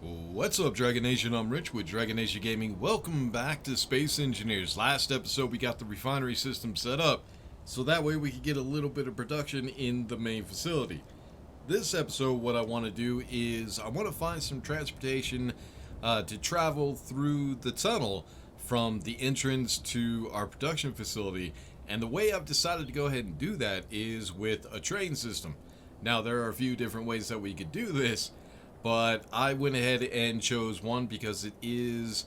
What's up, Dragon Nation? I'm Rich with Dragon Nation Gaming. Welcome back to Space Engineers. Last episode, we got the refinery system set up, so that way we could get a little bit of production in the main facility. This episode, what I want to do is I want to find some transportation to travel through the tunnel from the entrance to our production facility. And the way I've decided to go ahead and do that is with a train system. Now, there are a few different ways that we could do this, but I went ahead and chose one because it is,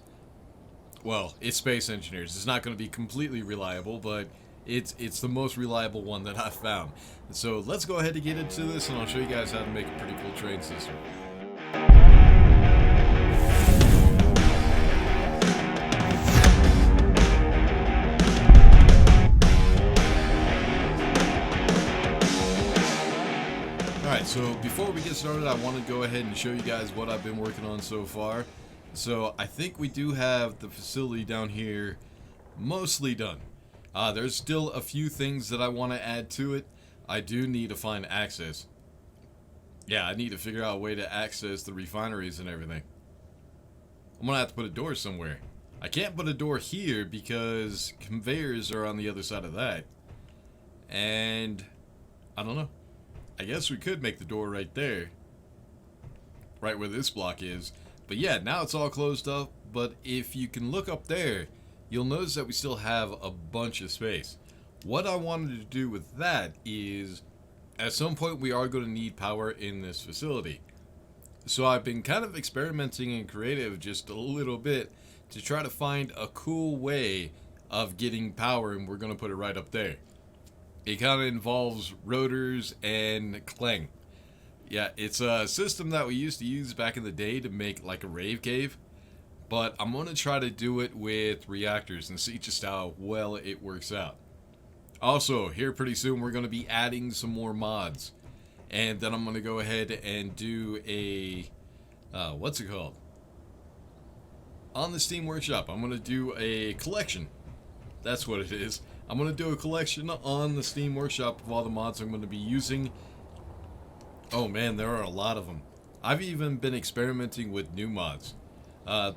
well, it's Space Engineers. It's not going to be completely reliable, but it's the most reliable one that I've found. So let's go ahead and get into this, and I'll show you guys how to make a pretty cool train system. Alright, so before we get started, I want to go ahead and show you guys what I've been working on so far. So I think we do have the facility down here mostly done. There's still a few things that I want to add to it. I do need to find access. Yeah, I need to figure out a way to access the refineries and everything. I'm going to have to put a door somewhere. I can't put a door here because conveyors are on the other side of that. And I don't know. I guess we could make the door right there. Right where this block is. But yeah, now it's all closed up. But if you can look up there, you'll notice that we still have a bunch of space. What I wanted to do with that is, at some point we are going to need power in this facility. So I've been kind of experimenting and creative just a little bit to try to find a cool way of getting power, and we're going to put it right up there. It kind of involves rotors and clang. Yeah, it's a system that we used to use back in the day to make like a rave cave. But I'm going to try to do it with reactors and see just how well it works out. Also, here pretty soon we're going to be adding some more mods. And then I'm going to go ahead and do a... what's it called? On the Steam Workshop, I'm going to do a collection. That's what it is. I'm going to do a collection on the Steam Workshop of all the mods I'm going to be using. Oh man, there are a lot of them. I've even been experimenting with new mods.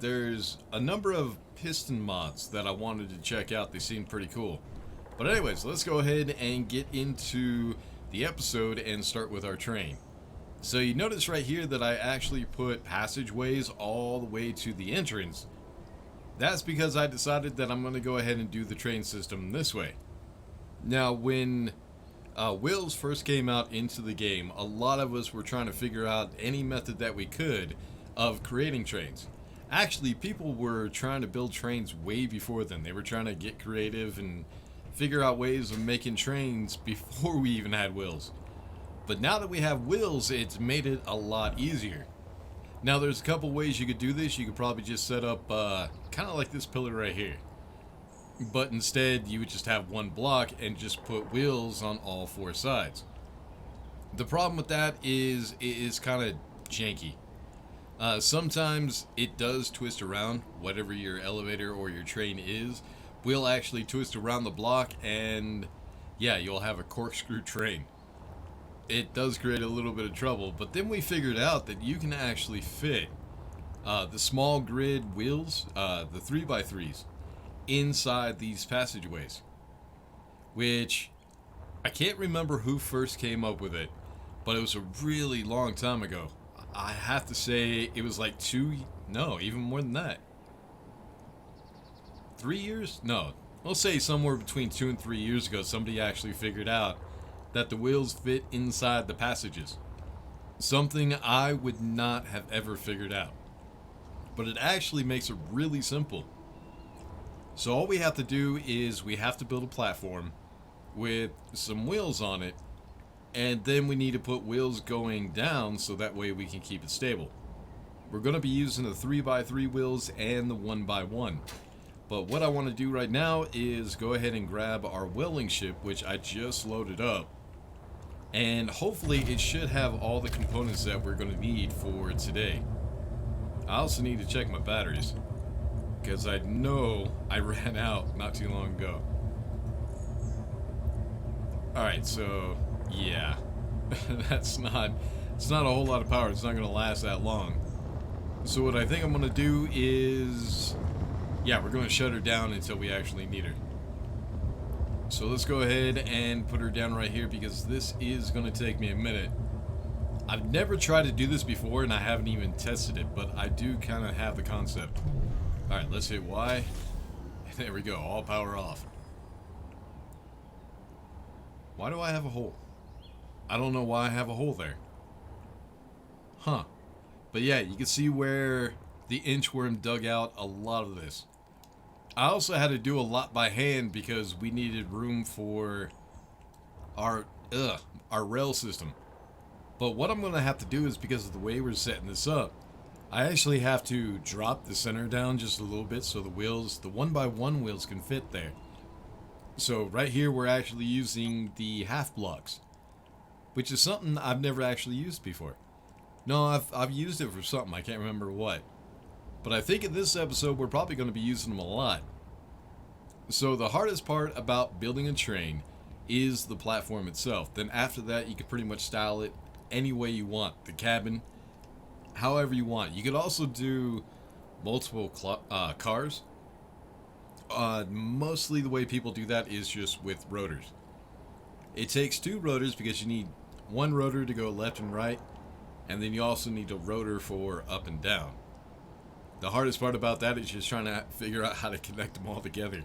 There's a number of piston mods that I wanted to check out. They seem pretty cool. But anyways, let's go ahead and get into the episode and start with our train. So you notice right here that I actually put passageways all the way to the entrance. That's because I decided that I'm going to go ahead and do the train system this way. Now, when wheels first came out into the game, a lot of us were trying to figure out any method that we could of creating trains. Actually, people were trying to build trains way before then. They were trying to get creative and figure out ways of making trains before we even had wheels. But now that we have wheels, it's made it a lot easier. Now, there's a couple ways you could do this. You could probably just set up kind of like this pillar right here. But instead, you would just have one block and just put wheels on all four sides. The problem with that is it is kind of janky. Sometimes it does twist around. Whatever your elevator or your train is will actually twist around the block, and yeah, you'll have a corkscrew train. It does create a little bit of trouble, but then we figured out that you can actually fit the small grid wheels, the 3x3s, inside these passageways. Which, I can't remember who first came up with it, but it was a really long time ago. I have to say it was like even more than that. 3 years? No, we'll say somewhere between 2 and 3 years ago, somebody actually figured out that the wheels fit inside the passages. Something I would not have ever figured out. But it actually makes it really simple. So all we have to do is we have to build a platform with some wheels on it, and then we need to put wheels going down so that way we can keep it stable. We're going to be using the 3x3 wheels and the 1x1. But what I want to do right now is go ahead and grab our welding ship, which I just loaded up. And hopefully it should have all the components that we're going to need for today. I also need to check my batteries, because I know I ran out not too long ago. Alright, so yeah. It's not a whole lot of power. It's not going to last that long. So what I think I'm gonna do is, yeah, we're gonna shut her down until we actually need her. So let's go ahead and put her down right here because this is gonna take me a minute. I've never tried to do this before and I haven't even tested it, but I do kind of have the concept. Alright, let's hit Y. There we go, all power off. Why do I have a hole? I don't know why I have a hole there. Huh. But yeah, you can see where the inchworm dug out a lot of this. I also had to do a lot by hand because we needed room for our rail system. But what I'm going to have to do is, because of the way we're setting this up, I actually have to drop the center down just a little bit so the wheels, the 1x1 wheels, can fit there. So right here we're actually using the half blocks, which is something I've never actually used before. No, I've used it for something, I can't remember what. But I think in this episode we're probably going to be using them a lot. So the hardest part about building a train is the platform itself. Then after that you can pretty much style it any way you want. The cabin, however you want. You could also do multiple cars. Mostly the way people do that is just with rotors. It takes 2 rotors because you need 1 rotor to go left and right, and then you also need a rotor for up and down. The hardest part about that is just trying to figure out how to connect them all together.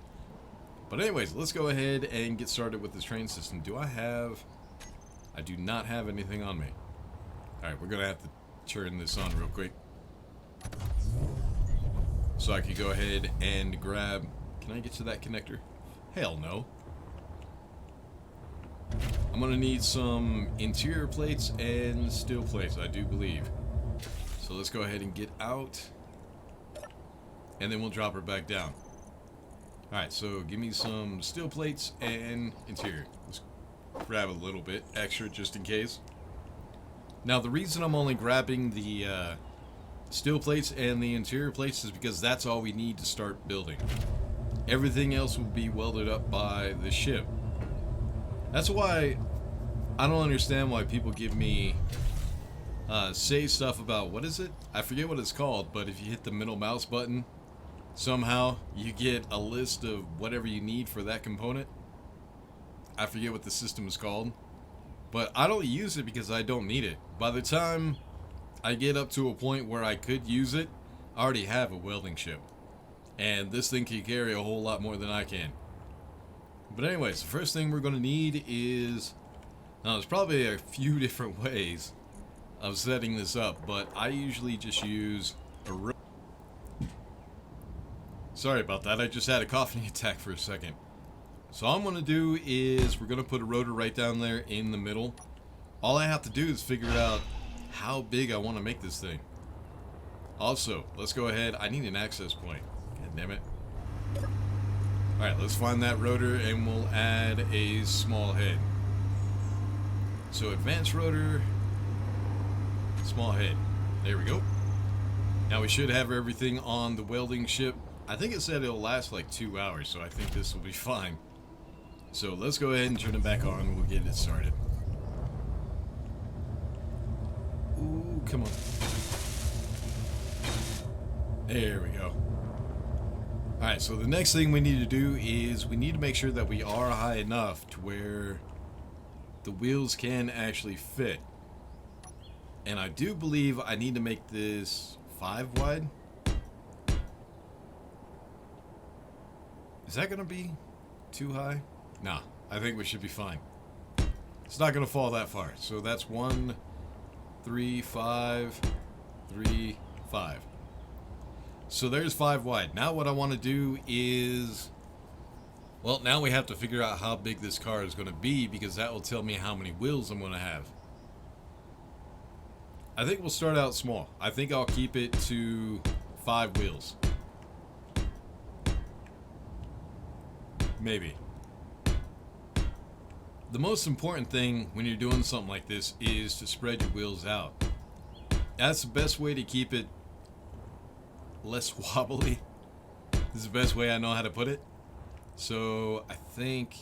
But anyways, let's go ahead and get started with this train system. I do not have anything on me. Alright, we're going to have to turn this on real quick. So I could go ahead and grab... Can I get to that connector? Hell no. I'm going to need some interior plates and steel plates, I do believe. So let's go ahead and get out. And then we'll drop her back down. Alright, so give me some steel plates and interior. Let's grab a little bit extra just in case. Now the reason I'm only grabbing the steel plates and the interior plates is because that's all we need to start building. Everything else will be welded up by the ship. That's why I don't understand why people give me say stuff about, what is it? I forget what it's called, but if you hit the middle mouse button, somehow you get a list of whatever you need for that component. I forget what the system is called, but I don't use it because I don't need it. By the time I get up to a point where I could use it, I already have a welding ship, and this thing can carry a whole lot more than I can. But anyways, the first thing we're going to need is, now there's probably a few different ways of setting this up, but I usually just use a rotor. Sorry about that, I just had a coughing attack for a second. So all I'm going to do is we're going to put a rotor right down there in the middle. All I have to do is figure out how big I want to make this thing. Also, let's go ahead, I need an access point. God damn it. Alright, let's find that rotor and we'll add a small head. So advanced rotor, small head. There we go. Now we should have everything on the welding ship. I think it said it'll last like 2 hours, so I think this will be fine. So let's go ahead and turn it back on and we'll get it started. Ooh, come on. There we go. Alright, so the next thing we need to do is we need to make sure that we are high enough to where the wheels can actually fit. And I do believe I need to make this 5 wide. Is that going to be too high? Nah, I think we should be fine. It's not going to fall that far. So that's 1, 3, 5, 3, 5. So there's 5 wide. Now what I want to do is, well, now we have to figure out how big this car is going to be because that will tell me how many wheels I'm going to have. I think we'll start out small. I think I'll keep it to 5 wheels. Maybe. The most important thing when you're doing something like this is to spread your wheels out. That's the best way to keep it less wobbly. This is the best way I know how to put it. So I think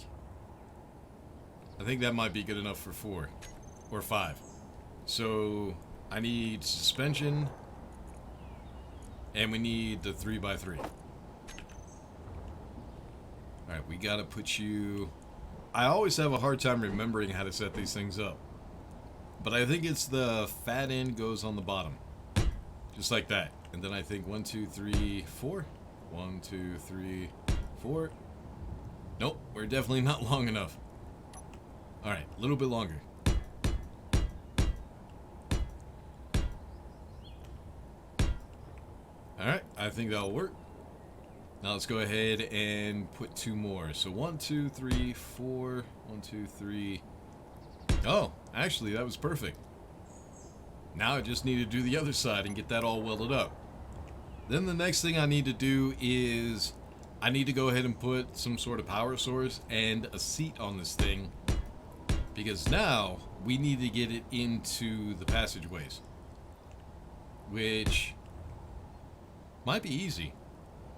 that might be good enough for 4 or 5. So I need suspension, And we need the 3x3. Alright, we gotta put you... I always have a hard time remembering how to set these things up. But I think it's the fat end goes on the bottom. Just like that. And then I think 1, 2, 3, 4. 1, 2, 3, 4. Nope, we're definitely not long enough. Alright, a little bit longer. Alright, I think that'll work. Now let's go ahead and put 2 more. So 1, 2, 3, 4. 1, 2, 3. Oh, actually, that was perfect. Now I just need to do the other side and get that all welded up. Then the next thing I need to do is I need to go ahead and put some sort of power source and a seat on this thing, because now we need to get it into the passageways, which might be easy.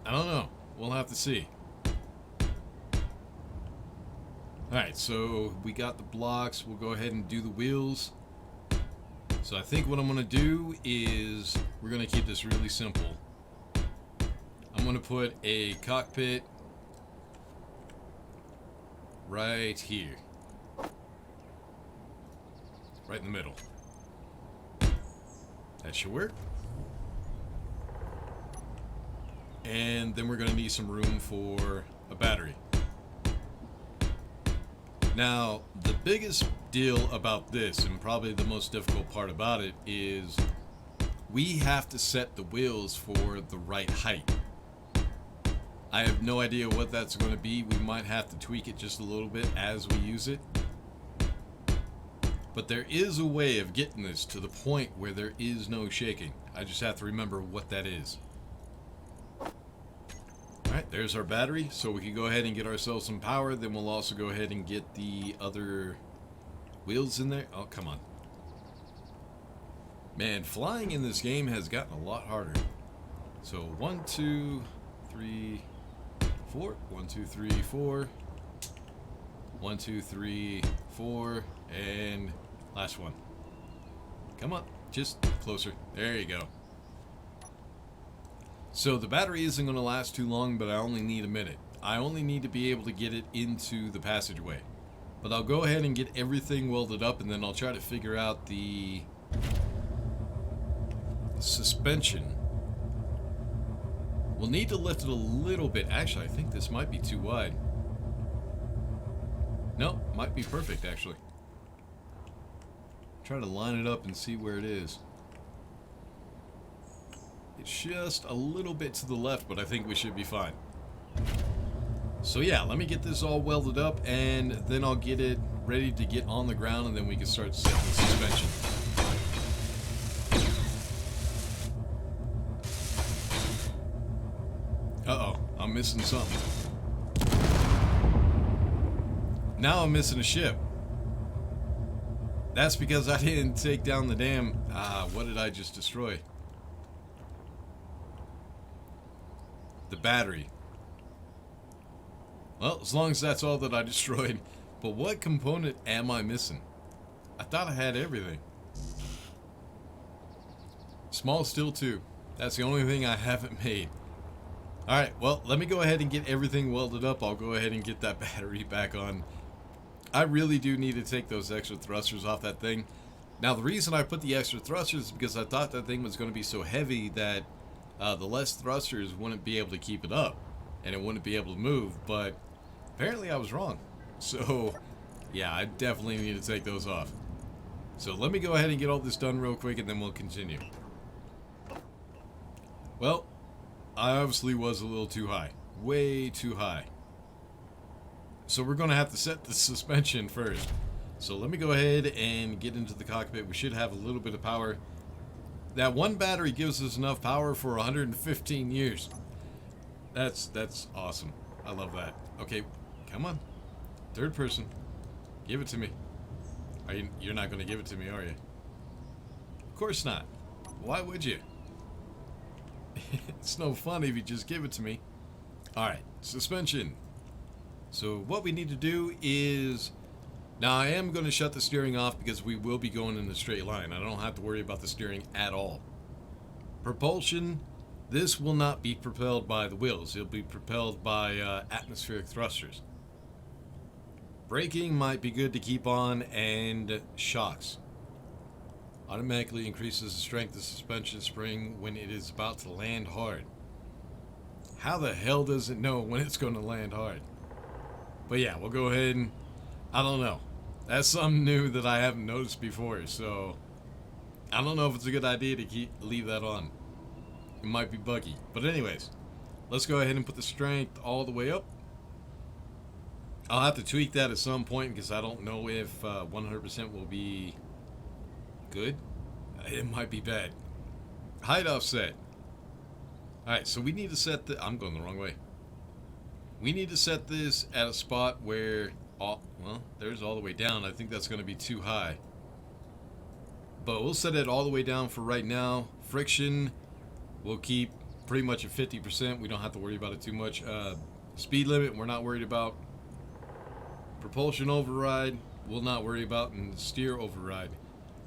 I don't know. We'll have to see. Alright, so we got the blocks. We'll go ahead and do the wheels. So I think what I'm going to do is we're going to keep this really simple. I'm going to put a cockpit right here. Right in the middle. That should work. And then we're going to need some room for a battery. Now, the biggest deal about this, and probably the most difficult part about it, is we have to set the wheels for the right height. I have no idea what that's going to be. We might have to tweak it just a little bit as we use it. But there is a way of getting this to the point where there is no shaking. I just have to remember what that is. Alright, there's our battery, so we can go ahead and get ourselves some power. Then we'll also go ahead and get the other wheels in there. Oh, come on. Man, flying in this game has gotten a lot harder. So 1, 2, 3, 4. 1, 2, 3, 4. 1, 2, 3, 4. And last one. Come on, just closer. There you go. So the battery isn't going to last too long, but I only need a minute. I only need to be able to get it into the passageway. But I'll go ahead and get everything welded up, and then I'll try to figure out the suspension. We'll need to lift it a little bit. Actually, I think this might be too wide. No, might be perfect, actually. Try to line it up and see where it is. It's just a little bit to the left, but I think we should be fine. So yeah, let me get this all welded up, and then I'll get it ready to get on the ground, and then we can start setting the suspension. Uh-oh, I'm missing something. Now I'm missing a ship. That's because I didn't take down the damn... what did I just destroy? The battery. Well, as long as that's all that I destroyed. But what component am I missing? I thought I had everything. Small steel tube. That's the only thing I haven't made. Alright, well, let me go ahead and get everything welded up. I'll go ahead and get that battery back on. I really do need to take those extra thrusters off that thing. Now, the reason I put the extra thrusters is because I thought that thing was going to be so heavy that the less thrusters wouldn't be able to keep it up, and it wouldn't be able to move, but apparently I was wrong. So, yeah, I definitely need to take those off. So let me go ahead and get all this done real quick, and then we'll continue. Well, I obviously was a little too high. Way too high. So we're going to have to set the suspension first. So let me go ahead and get into the cockpit. We should have a little bit of power. That one battery gives us enough power for 115 years. That's awesome. I love that. Okay, come on. Third person. Give it to me. You're not going to give it to me, are you? Of course not. Why would you? It's no fun if you just give it to me. Alright, suspension. So what we need to do is... Now I am going to shut the steering off because we will be going in a straight line. I don't have to worry about the steering at all. Propulsion, This will not be propelled by the wheels. It'll be propelled by atmospheric thrusters. Braking might be good to keep on, and shocks. Automatically increases the strength of suspension spring when it is about to land hard. How the hell does it know when it's going to land hard? But yeah, we'll go ahead and... I don't know. That's something new that I haven't noticed before, so... I don't know if it's a good idea to leave that on. It might be buggy. But anyways, let's go ahead and put the strength all the way up. I'll have to tweak that at some point because I don't know if 100% will be good. It might be bad. Height offset. Alright, so we need to set the... I'm going the wrong way. We need to set this at a spot where... well, there's all the way down. I think that's going to be too high. But we'll set it all the way down for right now. Friction, we'll keep pretty much at 50%. We don't have to worry about it too much. Speed limit, we're not worried about. Propulsion override, we'll not worry about. And steer override,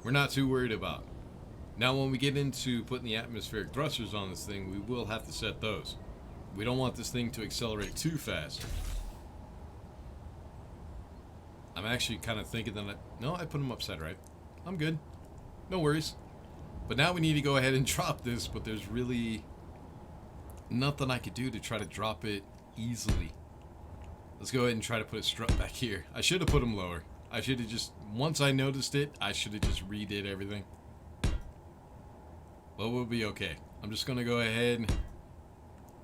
we're not too worried about. Now when we get into putting the atmospheric thrusters on this thing, we will have to set those. We don't want this thing to accelerate too fast. I'm actually kind of thinking that no, I put them upside right. I'm good. No worries. But now we need to go ahead and drop this, but there's really nothing I could do to try to drop it easily. Let's go ahead and try to put a strut back here. I should have put them lower. I should have just, once I noticed it, I should have just redid everything. But we'll be okay. I'm just going to go ahead and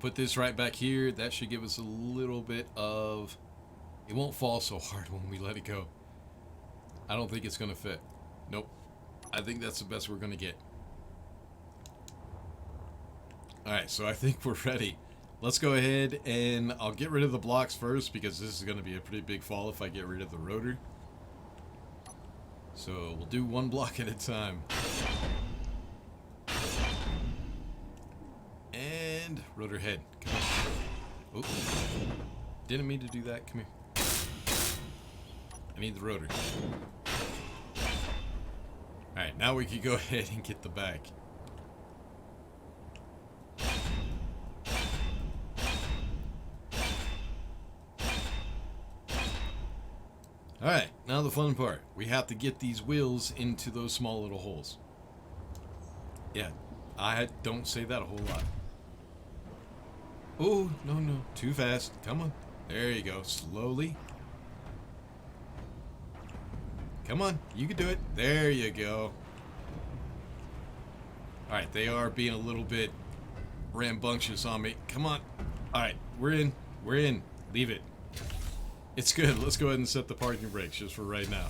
put this right back here. That should give us a little bit of... It won't fall so hard when we let it go. I don't think it's going to fit. Nope. I think that's the best we're going to get. Alright, so I think we're ready. Let's go ahead and I'll get rid of the blocks first because this is going to be a pretty big fall if I get rid of the rotor. So we'll do one block at a time. And rotor head. Come on. Oh, didn't mean to do that. Come here. I need the rotor. Alright, now we can go ahead and get the back. Alright, now the fun part. We have to get these wheels into those small little holes. Yeah, I don't say that a whole lot. Oh, no, too fast. Come on. There you go. Slowly. Come on, you can do it. There you go. Alright, they are being a little bit rambunctious on me. Come on. Alright, we're in. We're in. Leave it. It's good. Let's go ahead and set the parking brakes just for right now.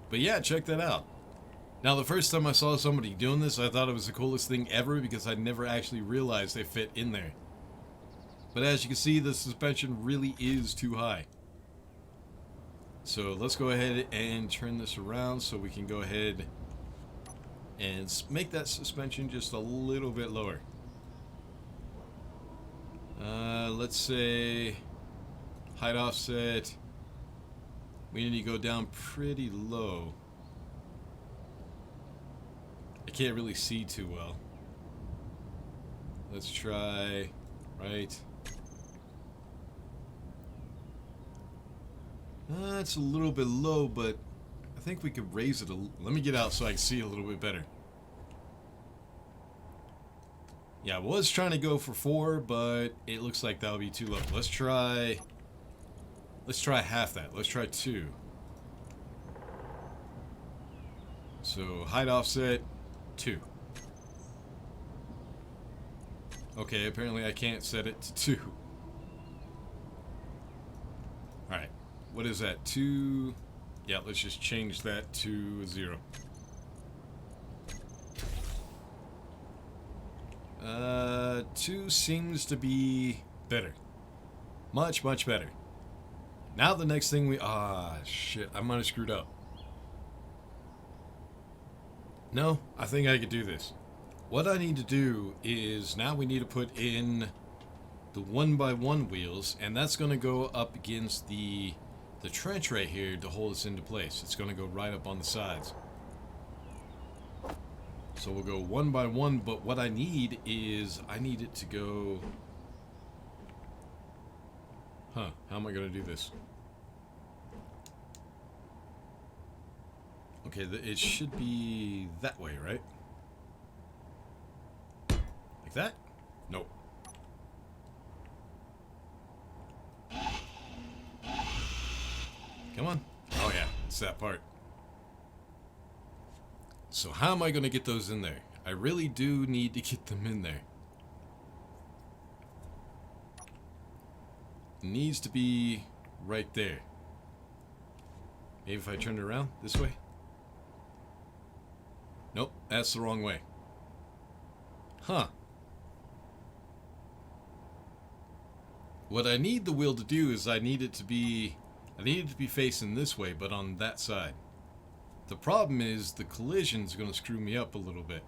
But yeah, check that out. Now, the first time I saw somebody doing this, I thought it was the coolest thing ever because I never actually realized they fit in there. But as you can see, the suspension really is too high. So let's go ahead and turn this around so we can go ahead and make that suspension just a little bit lower. Let's say height offset. We need to go down pretty low. I can't really see too well. Let's try right. It's a little bit low, but I think we could raise it a little. Let me get out so I can see a little bit better. Yeah, I was trying to go for 4, but it looks like that'll be too low. Let's try half that. Let's try 2. So height offset 2. Okay, apparently I can't set it to 2. Alright, what is that? 2? Yeah, let's just change that to 0. 2 seems to be better. Much, much better. Now the next thing we... shit, I might have screwed up. No, I think I could do this. What I need to do is now we need to put in the 1x1 wheels, and that's going to go up against the trench right here to hold us into place. It's going to go right up on the sides. So we'll go one by one, but what I need is, I need it to go... Huh, how am I going to do this? Okay, it should be that way, right? Like that? Nope. Come on. Oh yeah, it's that part. So how am I going to get those in there? I really do need to get them in there. It needs to be right there. Maybe if I turn it around this way? Nope, that's the wrong way. Huh. What I need the wheel to do is I need it to be facing this way, but on that side. The problem is the collision's going to screw me up a little bit.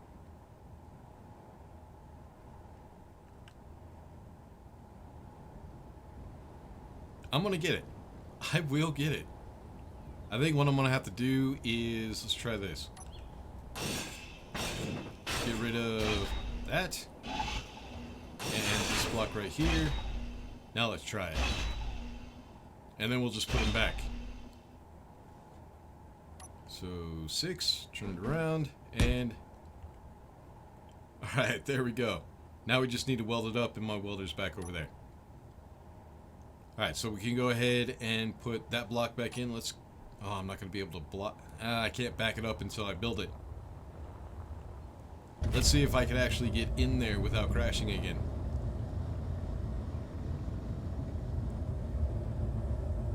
I'm going to get it. I will get it. I think what I'm going to have to do is, let's try this. Get rid of that. And this block right here. Now let's try it. And then we'll just put them back. So 6, turn it around, and alright, there we go. Now we just need to weld it up, and my welder's back over there. Alright, so we can go ahead and put that block back in. Let's... Oh, I'm not going to be able to block... I can't back it up until I build it. Let's see if I can actually get in there without crashing again.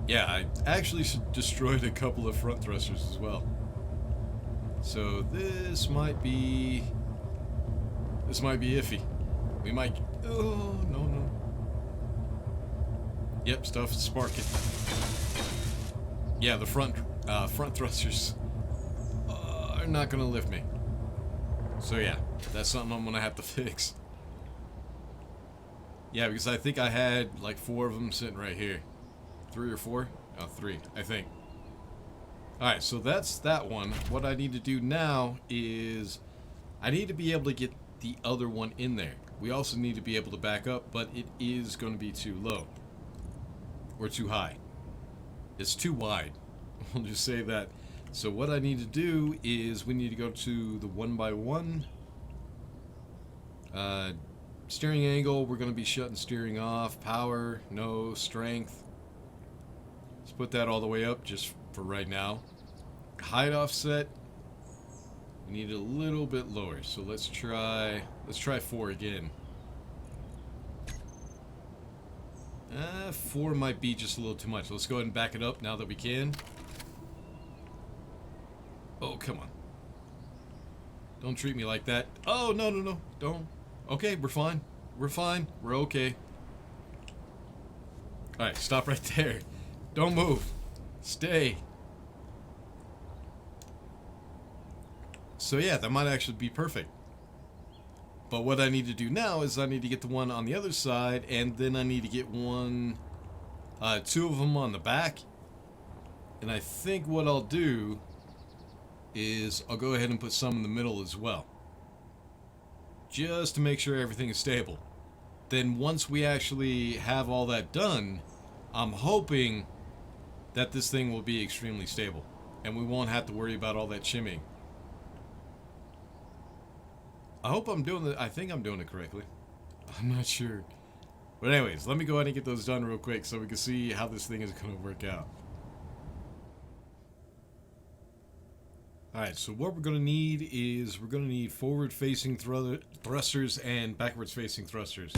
Yeah, I actually destroyed a couple of front thrusters as well. So this might be iffy. We might... Oh, no. Yep, stuff is sparking. Yeah, the front thrusters are not going to lift me. So yeah, that's something I'm going to have to fix. Yeah, because I think I had like 4 of them sitting right here. 3 or 4? Oh, 3, I think. Alright, so that's that one. What I need to do now is I need to be able to get the other one in there. We also need to be able to back up, but it is going to be too low. Or too high. It's too wide. We'll just say that. So what I need to do is we need to go to the 1x1. Steering angle, we're going to be shutting steering off. Power, no. Strength. Let's put that all the way up just for right now. Height offset, we need it a little bit lower. So let's try 4 again. 4 might be just a little too much. Let's go ahead and back it up now that we can. Oh, come on. Don't treat me like that. Oh, no. Don't. Okay, we're fine. We're fine. We're okay. Alright, stop right there. Don't move. Stay. So yeah, that might actually be perfect. But what I need to do now is I need to get the one on the other side, and then I need to get 2 of them on the back. And I think what I'll do is I'll go ahead and put some in the middle as well. Just to make sure everything is stable. Then once we actually have all that done, I'm hoping that this thing will be extremely stable. And we won't have to worry about all that shimming. I hope I'm doing it. I think I'm doing it correctly. I'm not sure. But anyways, let me go ahead and get those done real quick so we can see how this thing is going to work out. Alright, so what we're going to need is we're going to need forward-facing thrusters and backwards-facing thrusters.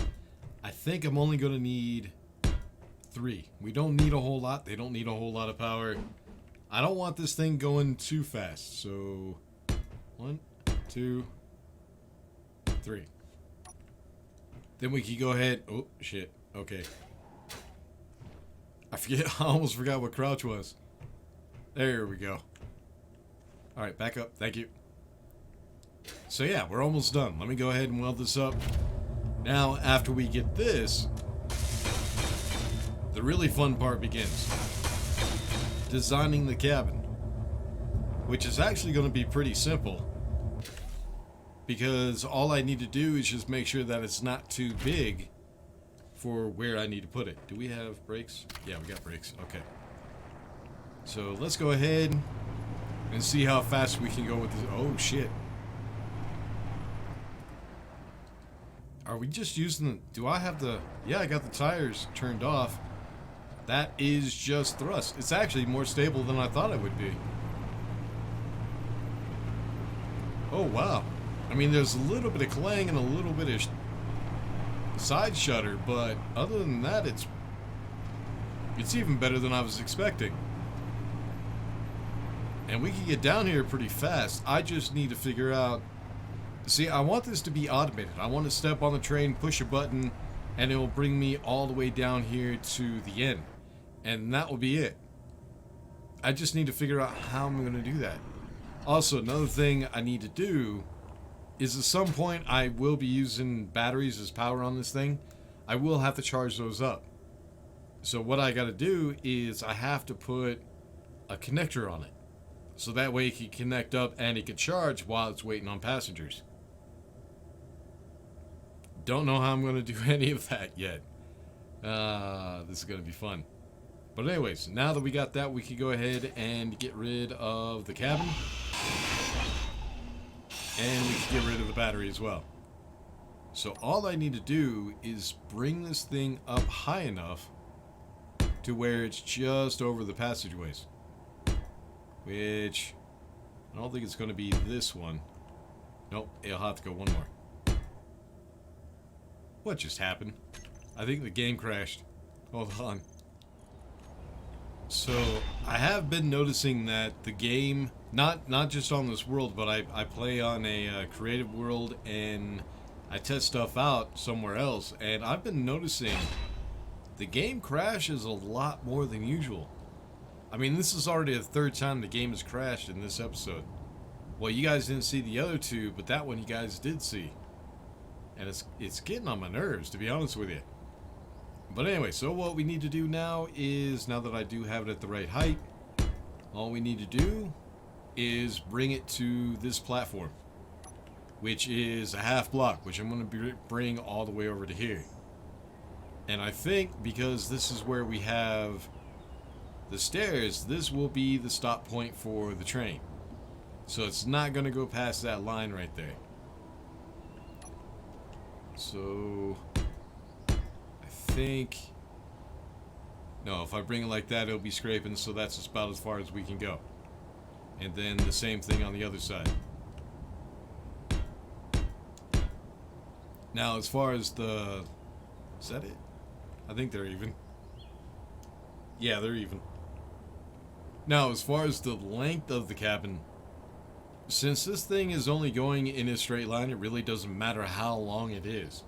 I think I'm only going to need 3. We don't need a whole lot. They don't need a whole lot of power. I don't want this thing going too fast. So 1, 2, 3. Then we can go ahead. Oh, shit. Okay. I almost forgot what crouch was. There we go. Alright, back up. Thank you. So yeah, we're almost done. Let me go ahead and weld this up. Now, after we get this, the really fun part begins. Designing the cabin. Which is actually going to be pretty simple. because all I need to do is just make sure that it's not too big for where I need to put it. Do we have brakes? Yeah, we got brakes. Okay. So let's go ahead and see how fast we can go with this. Oh, shit. Are we just using the... Do I have the... Yeah, I got the tires turned off. That is just thrust. It's actually more stable than I thought it would be. Oh, wow. I mean, there's a little bit of clang and a little bit of side shudder, but other than that, it's even better than I was expecting. And we can get down here pretty fast. I just need to figure out... See, I want this to be automated. I want to step on the train, push a button, and it will bring me all the way down here to the end. And that will be it. I just need to figure out how I'm going to do that. Also, another thing I need to do is at some point I will be using batteries as power on this thing. I will have to charge those up. So what I got to do is I have to put a connector on it. So that way it can connect up and it can charge while it's waiting on passengers. Don't know how I'm going to do any of that yet. This is going to be fun. But anyways, now that we got that, we can go ahead and get rid of the cabin. And we can get rid of the battery as well. So all I need to do is bring this thing up high enough to where it's just over the passageways. Which, I don't think it's going to be this one. Nope, it'll have to go one more. What just happened? I think the game crashed. Hold on. So, I have been noticing that the game, not just on this world, but I play on a creative world and I test stuff out somewhere else, and I've been noticing the game crashes a lot more than usual. I mean, this is already the third time the game has crashed in this episode. Well, you guys didn't see the other two, but that one you guys did see. And it's getting on my nerves, to be honest with you. But anyway, so what we need to do now is, now that I do have it at the right height, all we need to do is bring it to this platform, which is a half block, which I'm going to bring all the way over to here. And I think because this is where we have the stairs, this will be the stop point for the train. So it's not going to go past that line right there. So I think, no, if I bring it like that, it'll be scraping, so that's about as far as we can go. And then the same thing on the other side. Now, as far as the, is that it? I think they're even. Yeah, they're even. Now, as far as the length of the cabin, since this thing is only going in a straight line, it really doesn't matter how long it is.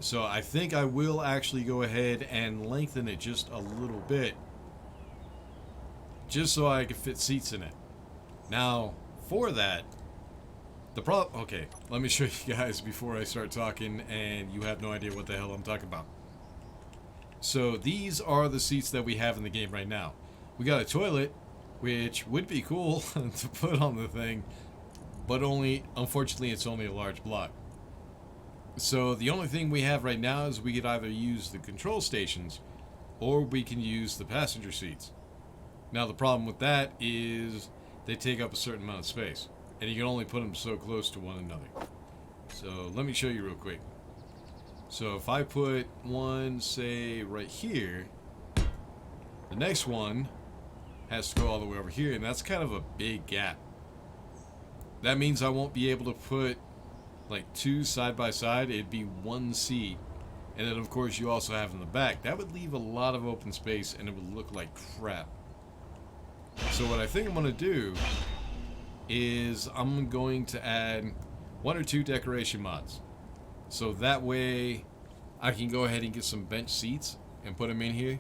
So I think I will actually go ahead and lengthen it just a little bit, just so I can fit seats in it. Now, for that, okay, let me show you guys before I start talking and you have no idea what the hell I'm talking about. So these are the seats that we have in the game right now. We got a toilet, which would be cool to put on the thing, but unfortunately, it's only a large block. So the only thing we have right now is we could either use the control stations or we can use the passenger seats. Now the problem with that is they take up a certain amount of space, and you can only put them so close to one another. So let me show you real quick. So if I put one, say, right here, the next one has to go all the way over here, and that's kind of a big gap. That means I won't be able to put like two side by side. It'd be one seat, and then of course you also have in the back. That would leave a lot of open space and it would look like crap. So what I think I'm going to do is I'm going to add one or two decoration mods, so that way I can go ahead and get some bench seats and put them in here.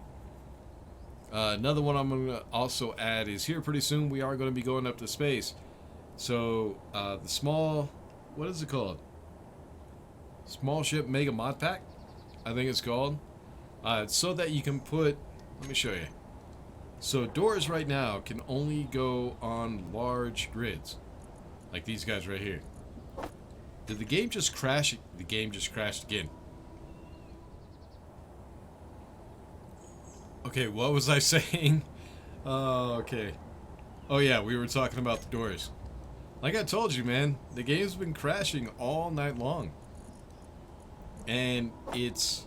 Another one I'm going to also add is here pretty soon we are going to be going up to space. So the small, what is it called? Small Ship Mega Mod Pack, I think it's called. So that you can put, let me show you. So doors right now can only go on large grids, like these guys right here. Did the game just crash? The game just crashed again. Okay, what was I saying? Okay. Oh yeah, we were talking about the doors. Like I told you, man, the game's been crashing all night long. And it's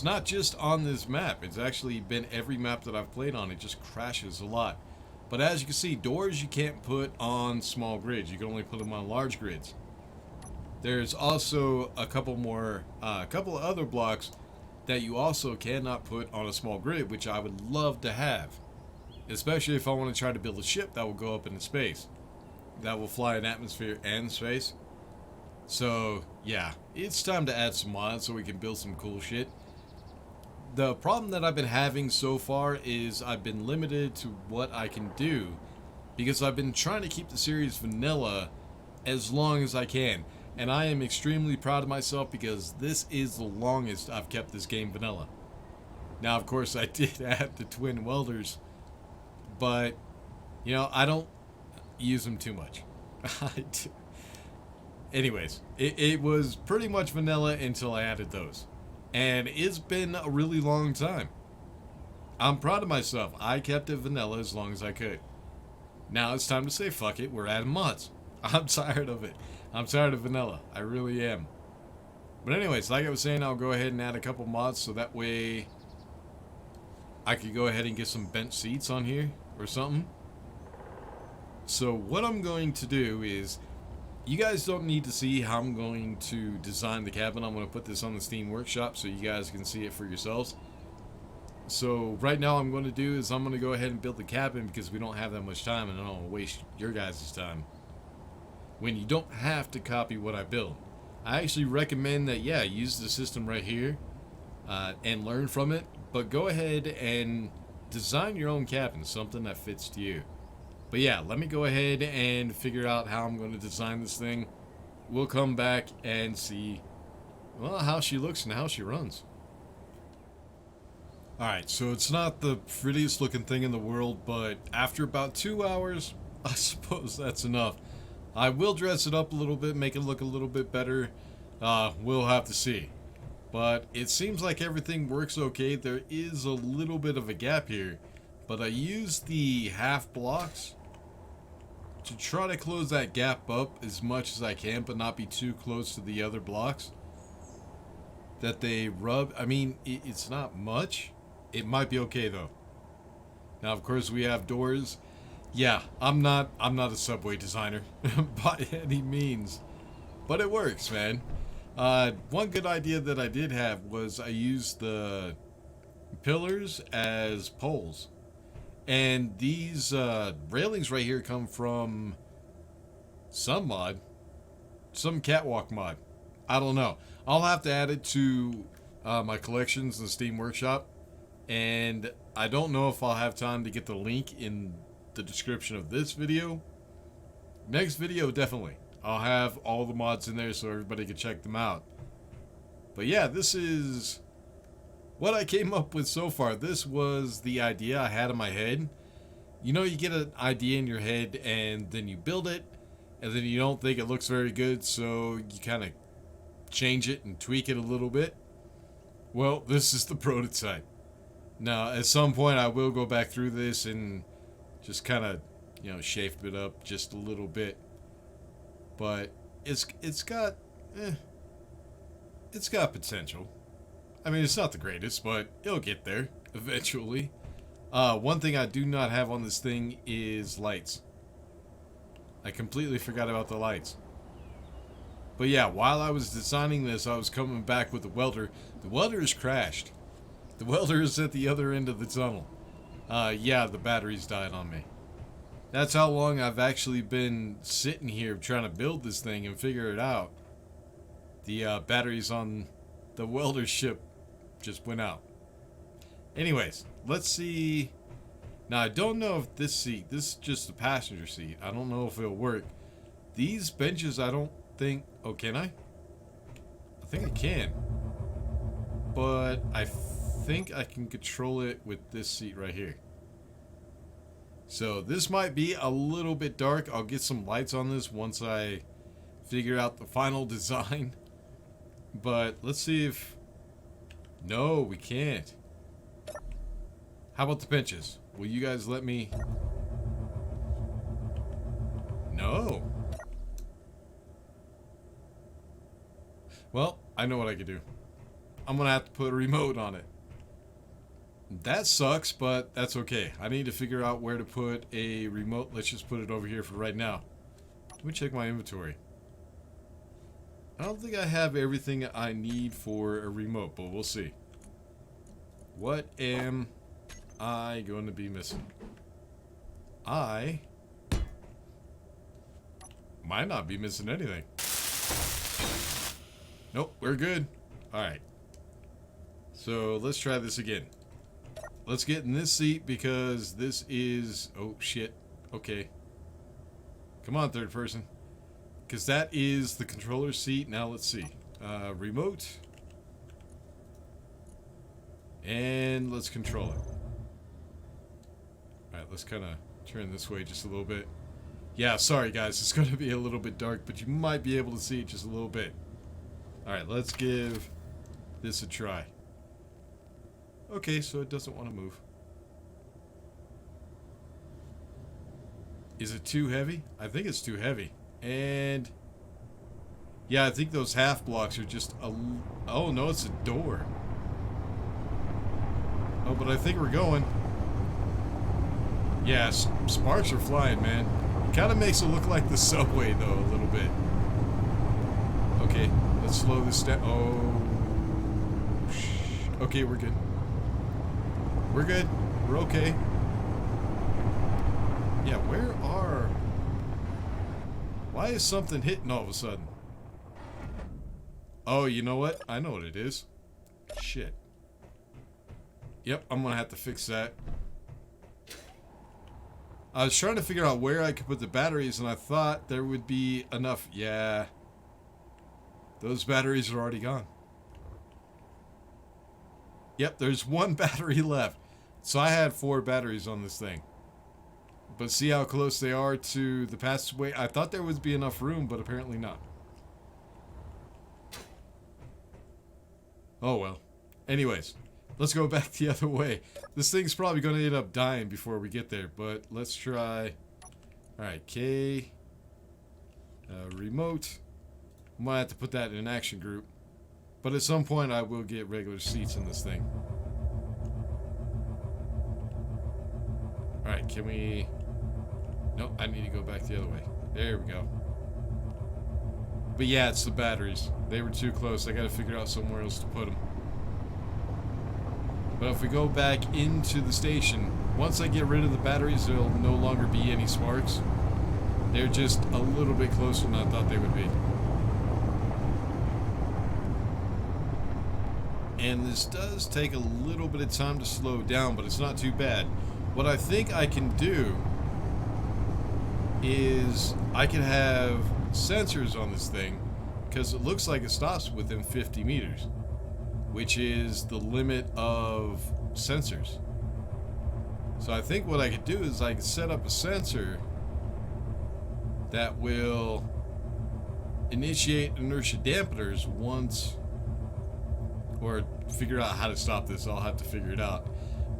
not just on this map. It's actually been every map that I've played on. It just crashes a lot. But as you can see, doors you can't put on small grids. You can only put them on large grids. There's also a couple of other blocks that you also cannot put on a small grid, which I would love to have. Especially if I want to try to build a ship that will go up into space. That will fly in atmosphere and space. So, yeah, it's time to add some mods so we can build some cool shit. The problem that I've been having so far is I've been limited to what I can do because I've been trying to keep the series vanilla as long as I can. And I am extremely proud of myself because this is the longest I've kept this game vanilla. Now, of course, I did add the twin welders, but, you know, I don't use them too much. Anyways, it was pretty much vanilla until I added those. And it's been a really long time. I'm proud of myself. I kept it vanilla as long as I could. Now it's time to say fuck it, we're adding mods. I'm tired of it. I'm tired of vanilla. I really am. But anyways, like I was saying, I'll go ahead and add a couple mods so that way I could go ahead and get some bench seats on here or something. So what I'm going to do is, you guys don't need to see how I'm going to design the cabin. I'm going to put this on the Steam Workshop so you guys can see it for yourselves. So right now I'm going to do is I'm going to go ahead and build the cabin because we don't have that much time and I don't want to waste your guys' time when you don't have to copy what I build. I actually recommend that, yeah, use the system right here and learn from it, but go ahead and design your own cabin, something that fits to you. But yeah, let me go ahead and figure out how I'm going to design this thing. We'll come back and see, well, how she looks and how she runs. Alright, so it's not the prettiest looking thing in the world, but after about 2 hours, I suppose that's enough. I will dress it up a little bit, make it look a little bit better. We'll have to see. But it seems like everything works okay. There is a little bit of a gap here, but I used the half blocks to try to close that gap up as much as I can, but not be too close to the other blocks that they rub. I mean, it's not much. It might be okay though. Now, of course, we have doors. Yeah, I'm not a subway designer by any means, but it works, man. One good idea that I did have was I used the pillars as poles. And these railings right here come from some mod. Some catwalk mod. I don't know. I'll have to add it to my collections in the Steam Workshop. And I don't know if I'll have time to get the link in the description of this video. Next video, definitely. I'll have all the mods in there so everybody can check them out. But yeah, this is what I came up with so far. This was the idea I had in my head. You know, you get an idea in your head and then you build it and then you don't think it looks very good, so you kind of change it and tweak it a little bit. Well, this is the prototype. Now, at some point I will go back through this and just kind of, you know, shape it up just a little bit. But it's got potential. I mean, it's not the greatest, but it'll get there eventually. One thing I do not have on this thing is lights. I completely forgot about the lights. But yeah, while I was designing this, I was coming back with the welder. The welder has crashed. The welder is at the other end of the tunnel. Yeah, the batteries died on me. That's how long I've actually been sitting here trying to build this thing and figure it out. The batteries on the welder ship just went out. Anyways, let's see. Now, I don't know if this is just the passenger seat. I don't know if it'll work. These benches, I don't think... Oh, can I? I think I can. But I think I can control it with this seat right here. So this might be a little bit dark. I'll get some lights on this once I figure out the final design. But let's see if... No, we can't. How about the pinches? Will you guys let me... No. Well, I know what I could do. I'm gonna have to put a remote on it. That sucks, but that's okay. I need to figure out where to put a remote. Let's just put it over here for right now. Let me check my inventory. I don't think I have everything I need for a remote, but we'll see. What am I going to be missing? I might not be missing anything. Nope, we're good. Alright. So let's try this again. Let's get in this seat because this is... Oh, shit. Okay. Come on, third person. Because that is the controller seat. Now let's see. Remote. And let's control it. Alright, let's kind of turn this way just a little bit. Yeah, sorry guys. It's going to be a little bit dark, but you might be able to see it just a little bit. Alright, let's give this a try. Okay, so it doesn't want to move. Is it too heavy? I think it's too heavy. And... yeah, I think those half blocks are just a... Oh, no, it's a door. Oh, but I think we're going. Yeah, sparks are flying, man. It kind of makes it look like the subway, though, a little bit. Okay, let's slow this down. Oh... Okay, we're good. We're good. We're okay. Yeah, where are... Why is something hitting all of a sudden? Oh, you know what? I know what it is. Shit. Yep, I'm gonna have to fix that. I was trying to figure out where I could put the batteries, and I thought there would be enough. Yeah. Those batteries are already gone. Yep, there's one battery left. So I had 4 batteries on this thing. But see how close they are to the passageway? I thought there would be enough room, but apparently not. Oh well. Anyways, let's go back the other way. This thing's probably going to end up dying before we get there, but let's try. Alright, K. Remote. I might have to put that in an action group. But at some point I will get regular seats in this thing. Alright, can we... Nope, I need to go back the other way. There we go. But yeah, it's the batteries. They were too close. I gotta figure out somewhere else to put them. But if we go back into the station, once I get rid of the batteries, there'll no longer be any sparks. They're just a little bit closer than I thought they would be. And this does take a little bit of time to slow down, but it's not too bad. What I think I can do is I can have sensors on this thing, because it looks like it stops within 50 meters, which is the limit of sensors. So I think what I could do is I could set up a sensor that will initiate inertia dampeners once, or figure out how to stop this. I'll have to figure it out,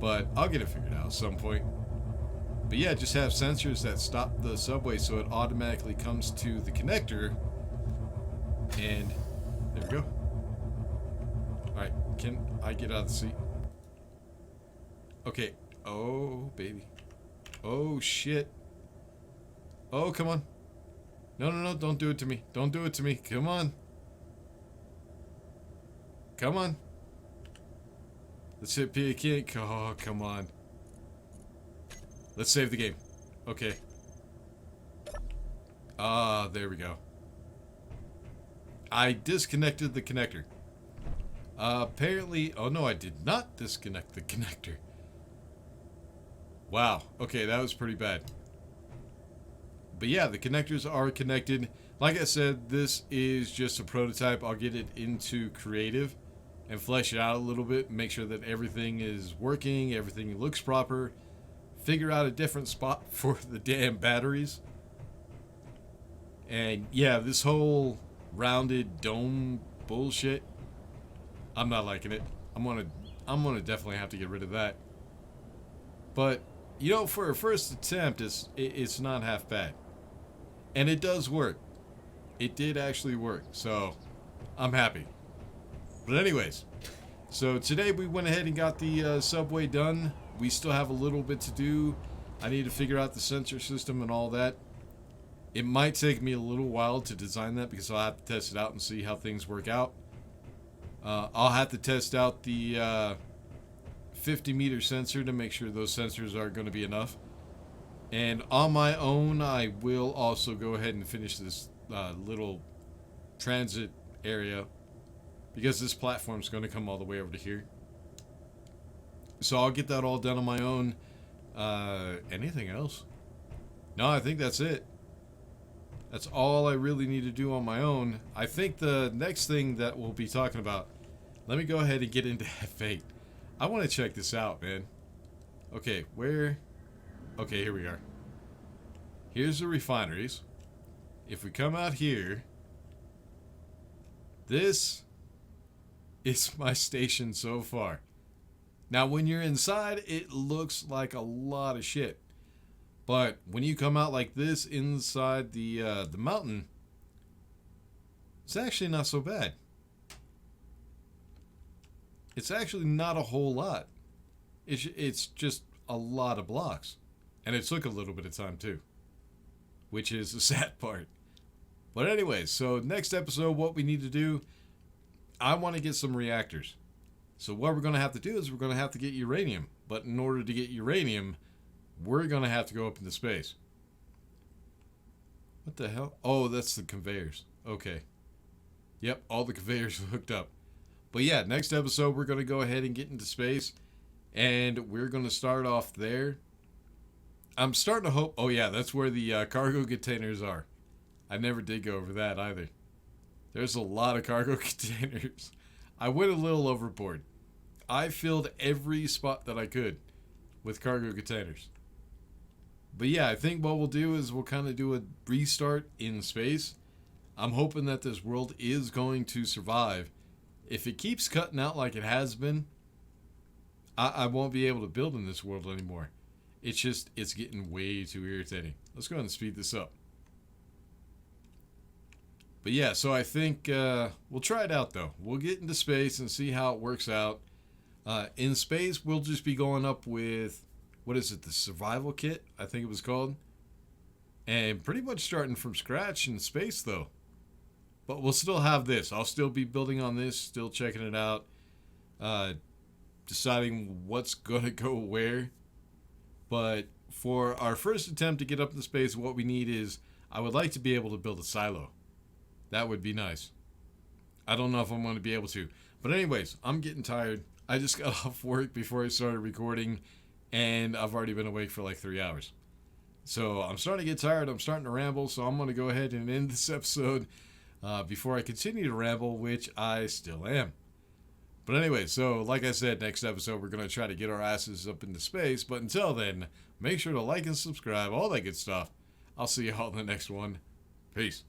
but I'll get it figured out at some point. But yeah, just have sensors that stop the subway so it automatically comes to the connector. And there we go. Alright, can I get out of the seat? Okay. Oh, baby. Oh, shit. Oh, come on. No, no, no, don't do it to me. Don't do it to me. Come on. Come on. Let's hit P again. Oh, come on. Let's save the game. Okay. Ah, there we go. I disconnected the connector. Apparently... Oh, no, I did not disconnect the connector. Wow. Okay, that was pretty bad. But yeah, the connectors are connected. Like I said, this is just a prototype. I'll get it into creative and flesh it out a little bit. Make sure that everything is working. Everything looks proper. Figure out a different spot for the damn batteries. And yeah, this whole rounded dome bullshit, I'm not liking it. I'm gonna definitely have to get rid of that. But you know, for a first attempt, it's not half bad, and it does work. It did actually work, so I'm happy. But anyways, so today we went ahead and got the subway done. We still have a little bit to do. I need to figure out the sensor system and all that. It might take me a little while to design that because I'll have to test it out and see how things work out. I'll have to test out the 50-meter sensor to make sure those sensors are going to be enough. And on my own, I will also go ahead and finish this little transit area because this platform is going to come all the way over to here. So I'll get that all done on my own. Anything else? No, I think that's it. That's all I really need to do on my own. I think the next thing that we'll be talking about, let me go ahead and get into F8. I want to check this out, man. Okay, where? Okay, here we are. Here's the refineries. If we come out here, this is my station so far. Now, when you're inside, it looks like a lot of shit. But when you come out like this inside the mountain, it's actually not so bad. It's actually not a whole lot. It's just a lot of blocks. And it took a little bit of time too, which is the sad part. But anyways, so next episode, what we need to do, I want to get some reactors. So what we're going to have to do is we're going to have to get uranium. But in order to get uranium, we're going to have to go up into space. What the hell? Oh, that's the conveyors. Okay. Yep, all the conveyors are hooked up. But yeah, next episode, we're going to go ahead and get into space. And we're going to start off there. I'm starting to hope... Oh yeah, that's where the cargo containers are. I never did go over that either. There's a lot of cargo containers. I went a little overboard. I filled every spot that I could with cargo containers. But yeah, I think what we'll do is we'll kind of do a restart in space. I'm hoping that this world is going to survive. If it keeps cutting out like it has been, I won't be able to build in this world anymore. It's getting way too irritating. Let's go ahead and speed this up. But yeah, so I think we'll try it out though. We'll get into space and see how it works out. In space, we'll just be going up with, what is it, the survival kit, I think it was called. And pretty much starting from scratch in space though. But we'll still have this. I'll still be building on this, still checking it out. Deciding what's going to go where. But for our first attempt to get up into space, what we need is, I would like to be able to build a silo. That would be nice. I don't know if I'm going to be able to. But anyways, I'm getting tired. I just got off work before I started recording, and I've already been awake for like 3 hours. So I'm starting to get tired. I'm starting to ramble, so I'm going to go ahead and end this episode before I continue to ramble, which I still am. But anyway, so like I said, next episode we're going to try to get our asses up into space. But until then, make sure to like and subscribe, all that good stuff. I'll see you all in the next one. Peace.